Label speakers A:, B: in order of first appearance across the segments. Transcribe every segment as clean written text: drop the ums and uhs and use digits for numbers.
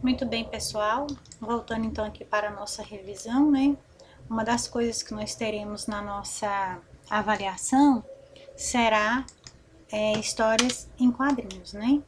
A: Muito bem, pessoal. Voltando então aqui para a nossa revisão, né? Uma das coisas que nós teremos na nossa avaliação será histórias em quadrinhos, né?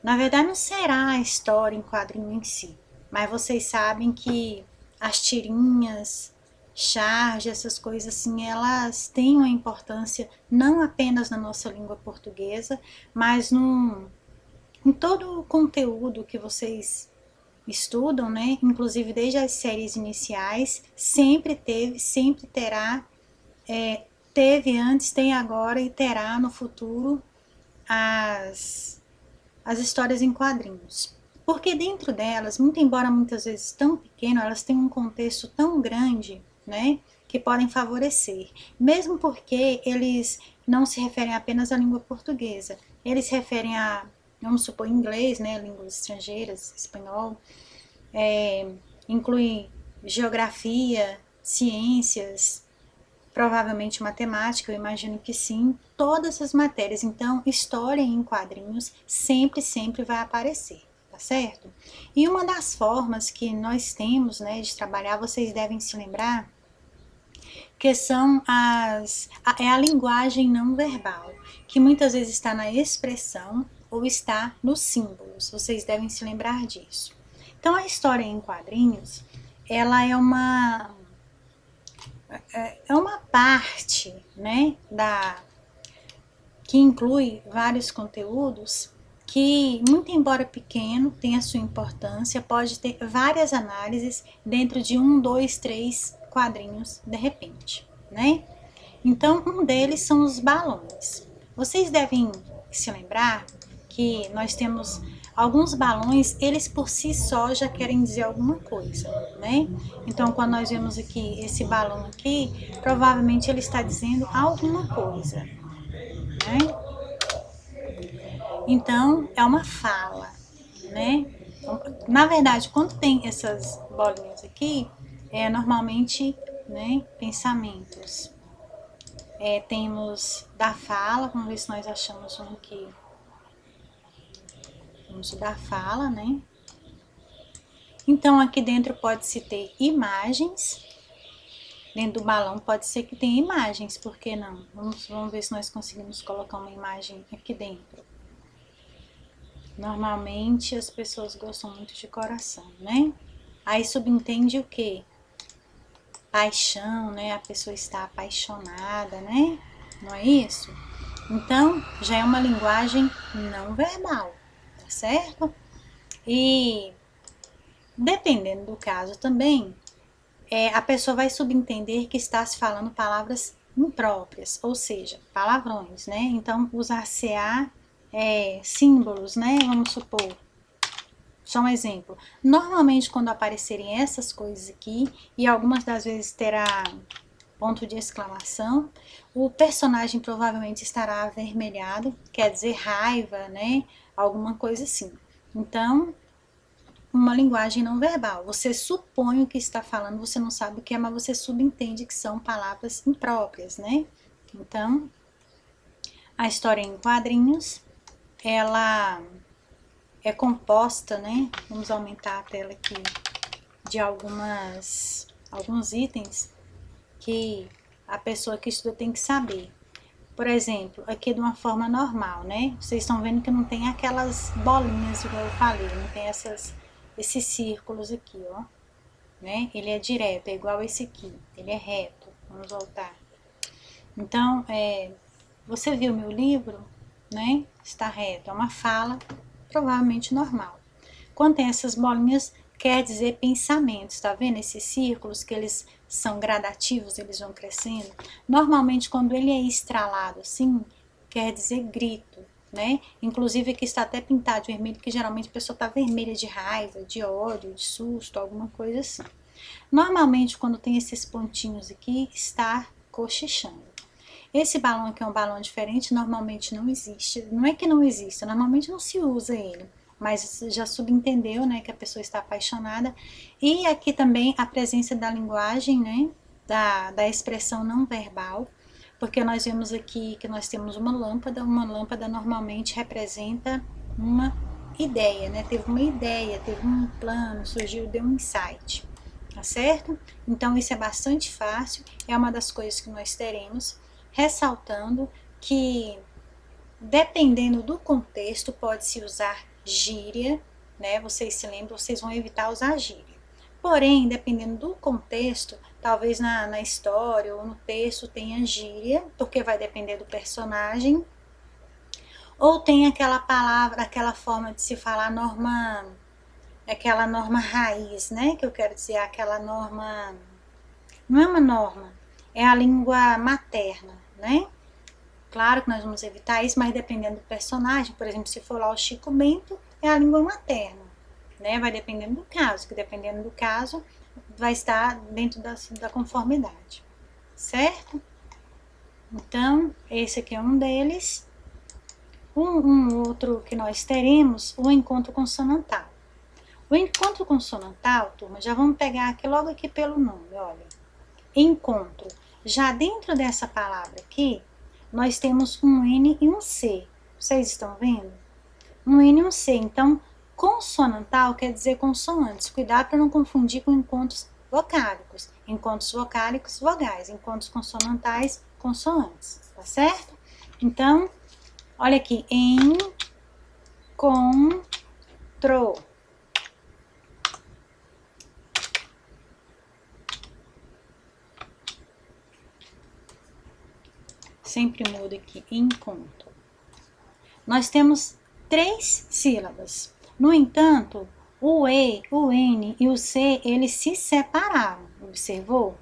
A: Na verdade, não será a história em quadrinho em si, mas vocês sabem que as tirinhas, charge, essas coisas assim, elas têm uma importância não apenas na nossa língua portuguesa, mas em todo o conteúdo que vocês estudam, né? Inclusive desde as séries iniciais, sempre teve, sempre terá, teve antes, tem agora e terá no futuro as histórias em quadrinhos. Porque dentro delas, muito embora muitas vezes tão pequeno, elas têm um contexto tão grande, né? Que podem favorecer. Mesmo porque eles não se referem apenas à língua portuguesa. Eles se referem a, vamos supor, inglês, né? Línguas estrangeiras, espanhol, inclui geografia, ciências, provavelmente matemática, eu imagino que sim, todas essas matérias. Então, história em quadrinhos sempre vai aparecer, tá certo? E uma das formas que nós temos, né, de trabalhar, vocês devem se lembrar, que são é a linguagem não verbal, que muitas vezes está na expressão ou está nos símbolos. Vocês devem se lembrar disso. Então, a história em quadrinhos, ela é uma parte, né, que inclui vários conteúdos que, muito embora pequeno, tem a sua importância, pode ter várias análises dentro de um, dois, três quadrinhos de repente, né? Então, um deles são os balões. Vocês devem se lembrar que nós temos alguns balões, eles por si só já querem dizer alguma coisa, né? Então, quando nós vemos aqui esse balão aqui, provavelmente ele está dizendo alguma coisa, né? Então, é uma fala, né? Na verdade, quando tem essas bolinhas aqui, normalmente, né, pensamentos. Temos da fala, vamos ver se nós achamos um aqui. Vamos da fala, né? Então, aqui dentro pode-se ter imagens. Dentro do balão pode ser que tenha imagens, por que não? Vamos ver se nós conseguimos colocar uma imagem aqui dentro. Normalmente as pessoas gostam muito de coração, né? Aí subentende o quê? Paixão, né? A pessoa está apaixonada, né? Não é isso? Então, já é uma linguagem não verbal, tá certo? E dependendo do caso também, a pessoa vai subentender que está se falando palavras impróprias, ou seja, palavrões, né? Então, usar-se-á símbolos, né? Vamos supor, só um exemplo. Normalmente, quando aparecerem essas coisas aqui, e algumas das vezes terá ponto de exclamação, o personagem provavelmente estará avermelhado, quer dizer raiva, né? Alguma coisa assim. Então, uma linguagem não verbal. Você supõe o que está falando, você não sabe o que é, mas você subentende que são palavras impróprias, né? Então, a história em quadrinhos, ela é composta, né? Vamos aumentar a tela aqui, de alguns itens que a pessoa que estuda tem que saber. Por exemplo, aqui de uma forma normal, né? Vocês estão vendo que não tem aquelas bolinhas, igual eu falei, não tem esses círculos aqui, ó. Né? Ele é direto, é igual esse aqui, ele é reto. Vamos voltar. Então, você viu meu livro, né? Está reto, é uma fala provavelmente normal. Quando tem essas bolinhas, quer dizer pensamentos, tá vendo? Esses círculos que eles são gradativos, eles vão crescendo. Normalmente, quando ele é estralado assim, quer dizer grito, né? Inclusive aqui está até pintado de vermelho, que geralmente a pessoa está vermelha de raiva, de ódio, de susto, alguma coisa assim. Normalmente, quando tem esses pontinhos aqui, está cochichando. Esse balão aqui é um balão diferente, normalmente não existe. Não é que não exista, normalmente não se usa ele. Mas já subentendeu, né, que a pessoa está apaixonada. E aqui também a presença da linguagem, né, da expressão não verbal. Porque nós vemos aqui que nós temos uma lâmpada normalmente representa uma ideia, né? Teve uma ideia, teve um plano, surgiu, deu um insight, tá certo? Então isso é bastante fácil, é uma das coisas que nós teremos, ressaltando que dependendo do contexto pode-se usar gíria, né? Vocês se lembram, vocês vão evitar usar gíria. Porém, dependendo do contexto, talvez na história ou no texto tenha gíria, porque vai depender do personagem, ou tem aquela palavra, aquela forma de se falar norma, aquela norma raiz, né? Que eu quero dizer, aquela norma, não é uma norma, é a língua materna, né? Claro que nós vamos evitar isso, mas dependendo do personagem, por exemplo, se for lá o Chico Bento, é a língua materna, né? Vai dependendo do caso, que dependendo do caso, vai estar dentro da conformidade, certo? Então, esse aqui é um deles. Um outro que nós teremos, o encontro consonantal. O encontro consonantal, turma, já vamos pegar aqui logo aqui pelo nome, olha. Encontro. Já dentro dessa palavra aqui, nós temos um N e um C. Vocês estão vendo? Um N e um C. Então, consonantal quer dizer consoantes. Cuidado para não confundir com encontros vocálicos. Encontros vocálicos, vogais. Encontros consonantais, consoantes. Tá certo? Então, olha aqui. Encontro. Sempre muda aqui. Encontro. Nós temos 3 sílabas. No entanto, o E, o N e o C, eles se separaram. Observou?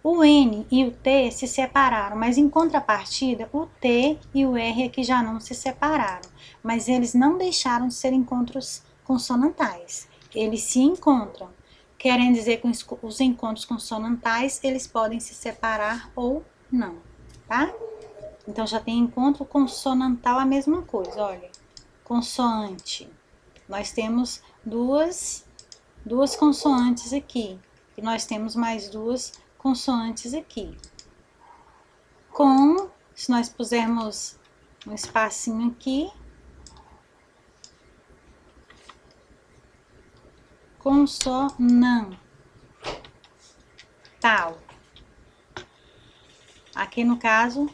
A: O N e o T se separaram, mas em contrapartida, o T e o R aqui já não se separaram. Mas eles não deixaram de ser encontros consonantais. Eles se encontram. Querem dizer que os encontros consonantais, eles podem se separar ou não, tá? Então, já tem encontro consonantal, a mesma coisa, olha. Consoante. Nós temos duas consoantes aqui. E nós temos mais 2 consoantes aqui. Se nós pusermos um espacinho aqui. Consonantal. Aqui no caso,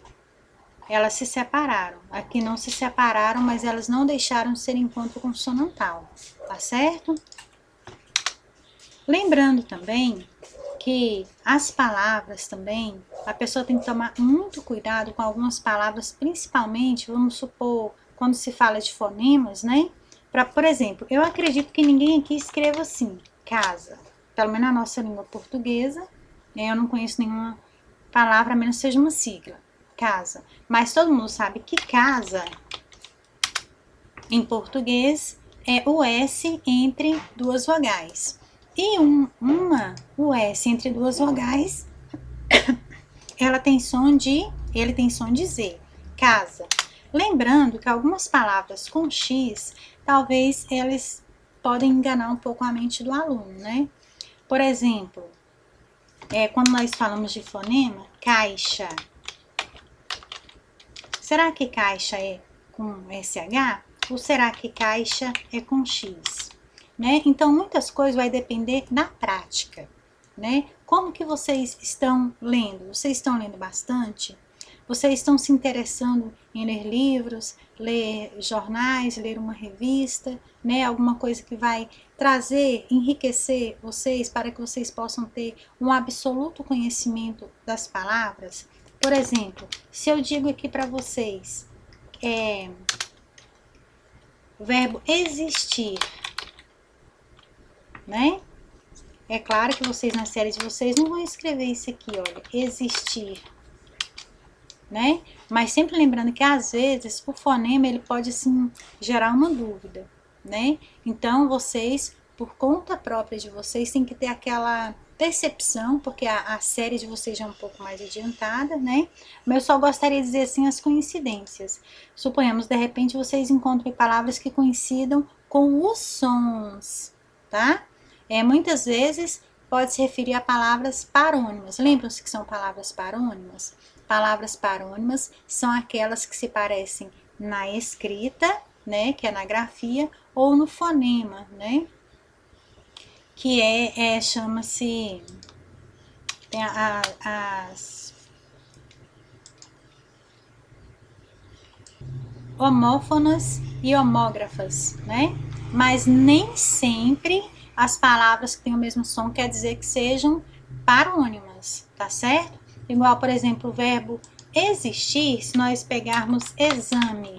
A: elas se separaram. Aqui não se separaram, mas elas não deixaram de ser encontro consonantal. Tá certo? Lembrando também que as palavras também, a pessoa tem que tomar muito cuidado com algumas palavras, principalmente, vamos supor, quando se fala de fonemas, né? Por exemplo, eu acredito que ninguém aqui escreva assim, casa. Pelo menos na nossa língua portuguesa, né? Eu não conheço nenhuma palavra, a menos que seja uma sigla, casa. Mas todo mundo sabe que casa, em português, é o S entre 2 vogais. E o S entre 2 vogais, ele tem som de Z, casa. Lembrando que algumas palavras com X, talvez elas podem enganar um pouco a mente do aluno, né? Por exemplo, quando nós falamos de fonema, caixa. Será que caixa é com SH? Ou será que caixa é com X? Né? Então, muitas coisas vai depender da prática, né? Como que vocês estão lendo? Vocês estão lendo bastante? Vocês estão se interessando em ler livros, ler jornais, ler uma revista, né? Alguma coisa que vai trazer, enriquecer vocês para que vocês possam ter um absoluto conhecimento das palavras? Por exemplo, se eu digo aqui para vocês, o verbo existir, né? É claro que vocês na série de vocês não vão escrever isso aqui, olha, existir, né? Mas sempre lembrando que às vezes o fonema ele pode assim gerar uma dúvida, né? Então vocês, por conta própria de vocês, têm que ter aquela percepção, porque a série de vocês já é um pouco mais adiantada, né? Mas eu só gostaria de dizer assim as coincidências. Suponhamos, de repente, vocês encontrem palavras que coincidam com os sons, tá? Muitas vezes pode se referir a palavras parônimas. Lembram-se que são palavras parônimas? Palavras parônimas são aquelas que se parecem na escrita, né, que é na grafia, ou no fonema, né? Que chama-se, tem as homófonas e homógrafas, né? Mas nem sempre as palavras que têm o mesmo som quer dizer que sejam parônimas, tá certo? Igual, por exemplo, o verbo existir, se nós pegarmos exame,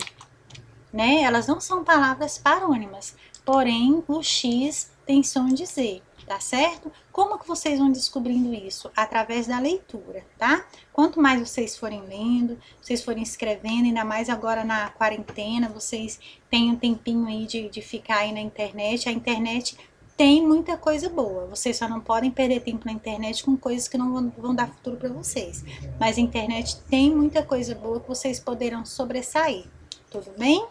A: né? Elas não são palavras parônimas, porém o X tem som de Z, tá certo? Como que vocês vão descobrindo isso? Através da leitura, tá? Quanto mais vocês forem lendo, vocês forem escrevendo, ainda mais agora na quarentena, vocês têm um tempinho aí de ficar aí na internet, a internet tem muita coisa boa, vocês só não podem perder tempo na internet com coisas que não vão dar futuro para vocês, mas a internet tem muita coisa boa que vocês poderão sobressair, tudo bem?